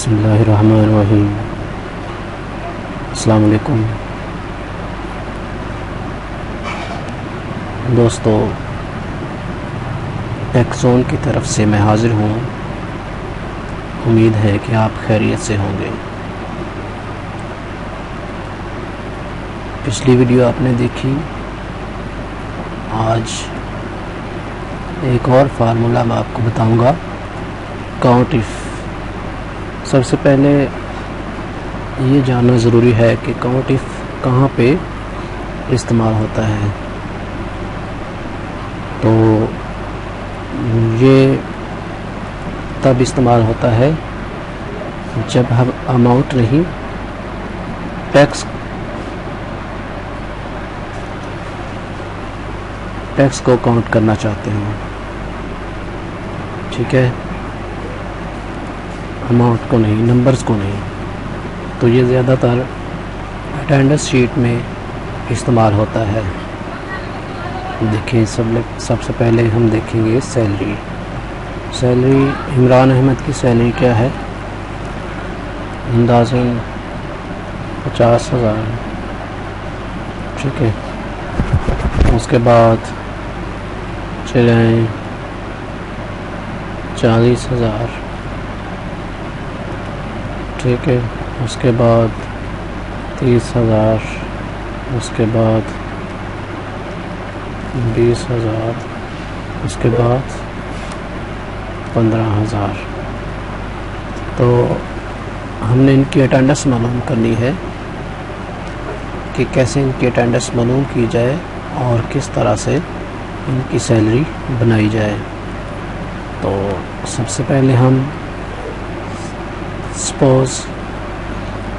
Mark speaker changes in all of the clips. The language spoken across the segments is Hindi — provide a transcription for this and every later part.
Speaker 1: बिस्मिल्लाहिर्रहमानिर्रहीम। अस्सलाम वालेकुम दोस्तों, टेक्सोन की तरफ से मैं हाज़िर हूँ। उम्मीद है कि आप खैरियत से होंगे। पिछली वीडियो आपने देखी। आज एक और फार्मूला मैं आपको बताऊंगा, काउंट इफ। सबसे पहले ये जानना ज़रूरी है कि काउंट इफ कहाँ पे इस्तेमाल होता है। तो ये तब इस्तेमाल होता है जब हम अमाउंट नहीं, टैक्स को काउंट करना चाहते हो। ठीक है, अमाउंट को नहीं, नंबर्स को नहीं। तो ये ज़्यादातर अटेंडेंस शीट में इस्तेमाल होता है। देखिए, सबसे पहले हम देखेंगे सैलरी। इमरान अहमद की सैलरी क्या है? अंदाज़न 50,000। ठीक है, उसके बाद चले आए 40,000। ठीक है, उसके बाद 30,000, उसके बाद 20,000, उसके बाद 15,000। तो हमने इनकी अटेंडेंस मालूम करनी है कि कैसे इनकी अटेंडेंस मालूम की जाए और किस तरह से इनकी सैलरी बनाई जाए। तो सबसे पहले हम सपोज़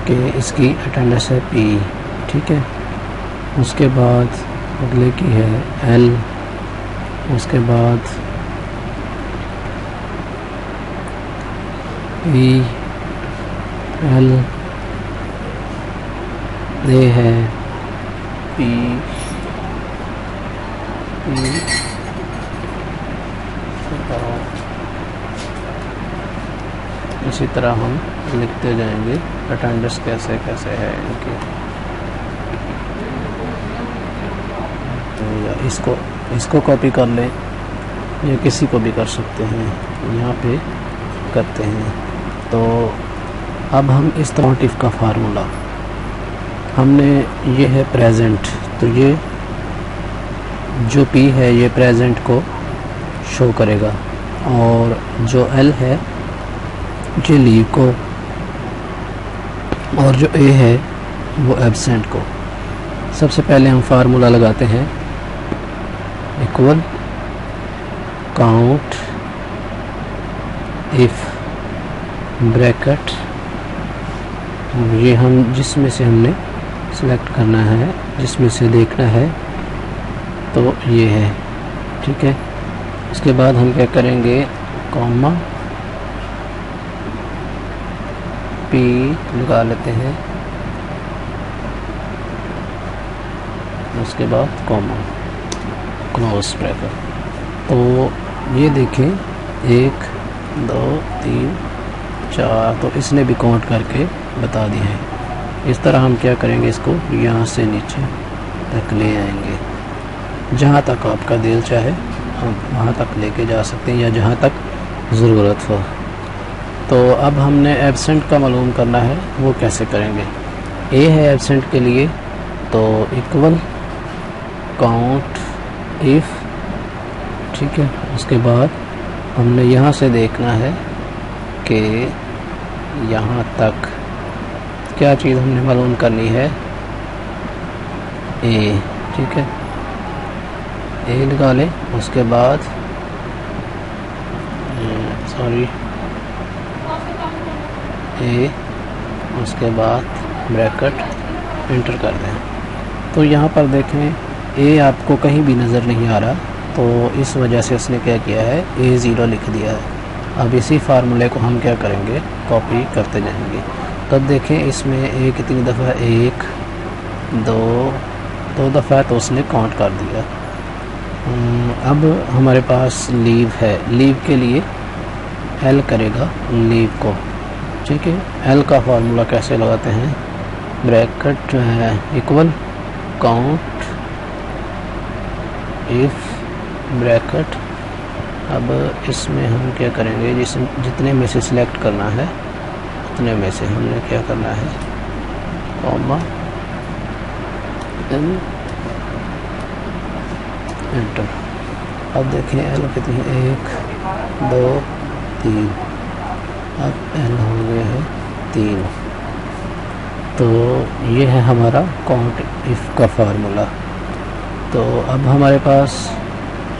Speaker 1: कि इसकी अटेंडेंस है P। ठीक है, उसके बाद अगले की है L, उसके बाद E, L, A है P, इसी तरह हम लिखते जाएंगे अटेंडेंस कैसे कैसे है इनकी। तो इसको कॉपी कर लें या किसी को भी कर सकते हैं। यहाँ पे करते हैं। तो अब हम इस काउंट इफ का फार्मूला, हमने ये है प्रेजेंट। तो ये जो P है ये प्रेजेंट को शो करेगा, और जो L है ये लीव को, और जो A है वो एब्सेंट को। सबसे पहले हम फार्मूला लगाते हैं, इक्वल काउंट इफ ब्रैकेट, ये हम जिसमें से हमने सेलेक्ट करना है, जिसमें से देखना है, तो ये है। ठीक है, उसके बाद हम क्या करेंगे, कॉमा P लगा लेते हैं, उसके बाद कॉमा, क्लोज ब्रैकेट। तो ये देखें 1 2 3 4, तो इसने भी काउंट करके बता दिया है। इस तरह हम क्या करेंगे, इसको यहाँ से नीचे तक ले आएंगे। जहाँ तक आपका दिल चाहे हम वहाँ तक लेके जा सकते हैं, या जहाँ तक ज़रूरत हो। तो अब हमने एब्सेंट का मालूम करना है, वो कैसे करेंगे। A है एब्सेंट के लिए, तो इक्वल काउंट इफ। ठीक है, उसके बाद हमने यहाँ से देखना है कि यहाँ तक क्या चीज़ हमने मालूम करनी है, A। ठीक है, A लगा लें। उसके बाद A, उसके बाद ब्रैकेट एंटर कर दें। तो यहाँ पर देखें A आपको कहीं भी नज़र नहीं आ रहा, तो इस वजह से उसने क्या किया है, A0 लिख दिया है। अब इसी फार्मूले को हम क्या करेंगे, कॉपी करते जाएंगे। तब देखें इसमें A कितनी दफ़ा, 1 2 दफ़ा, तो उसने काउंट कर दिया। अब हमारे पास लीव है, लीव के लिए L करेगा लीव को, ठीक है। एल का फार्मूला कैसे लगाते हैं, bracket equal count if bracket. अब इसमें हम क्या करेंगे, जितने में से सिलेक्ट करना है उतने में से हमने क्या करना है, कॉमा एंटर। अब देखें एल कितनी है, 1 2 3, अब एल हो गया है 3। तो ये है हमारा काउंट इफ का फार्मूला। तो अब हमारे पास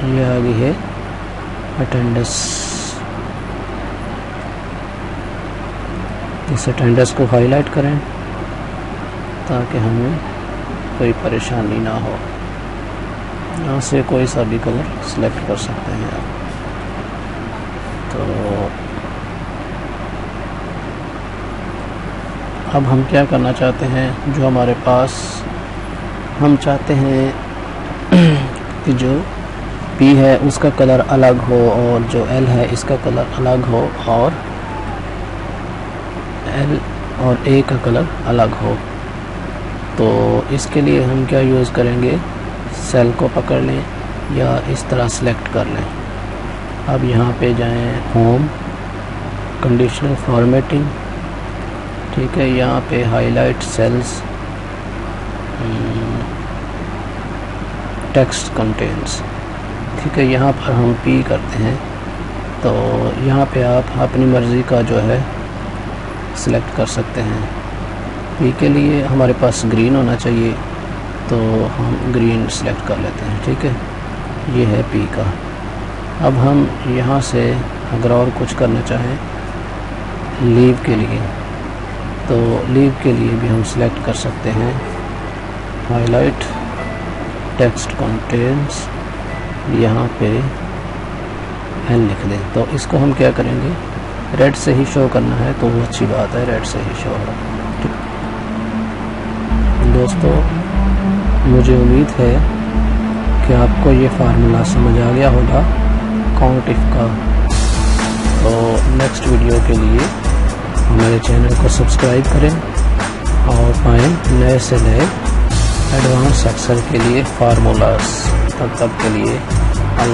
Speaker 1: ये आ गई है अटेंडेंस। इस अटेंडेंस को हाईलाइट करें ताकि हमें कोई परेशानी ना हो। यहाँ से कोई सा भी कलर सिलेक्ट कर सकते हैं आप। तो अब हम क्या करना चाहते हैं, जो हमारे पास हम चाहते हैं कि जो P है उसका कलर अलग हो और जो L है इसका कलर अलग हो और L और A का कलर अलग हो। तो इसके लिए हम क्या यूज़ करेंगे, सेल को पकड़ लें या इस तरह सेलेक्ट कर लें। अब यहाँ पे जाएं, होम, कंडीशनल फॉर्मेटिंग, ठीक है। यहाँ पे हाईलाइट सेल्स, टेक्स्ट कंटेंट्स, ठीक है। यहाँ पर हम P करते हैं। तो यहाँ पे आप अपनी मर्ज़ी का जो है सिलेक्ट कर सकते हैं। P के लिए हमारे पास ग्रीन होना चाहिए, तो हम ग्रीन सेलेक्ट कर लेते हैं, ठीक है। ये है P का। अब हम यहाँ से अगर और कुछ करना चाहें लीव के लिए, तो लीव के लिए भी हम सिलेक्ट कर सकते हैं, हाईलाइट टेक्स्ट कंटेंट्स, यहाँ पे L लिख दें। तो इसको हम क्या करेंगे, रेड से ही शो करना है, तो वो अच्छी बात है, रेड से ही शो हो। दोस्तों, मुझे उम्मीद है कि आपको ये फार्मूला समझ आ गया होगा काउंट इफ का। तो नेक्स्ट वीडियो के लिए हमारे चैनल को सब्सक्राइब करें और पाएँ नए से नए एडवांस एक्सेल के लिए फार्मूलास। तब तक के लिए अल्लाह।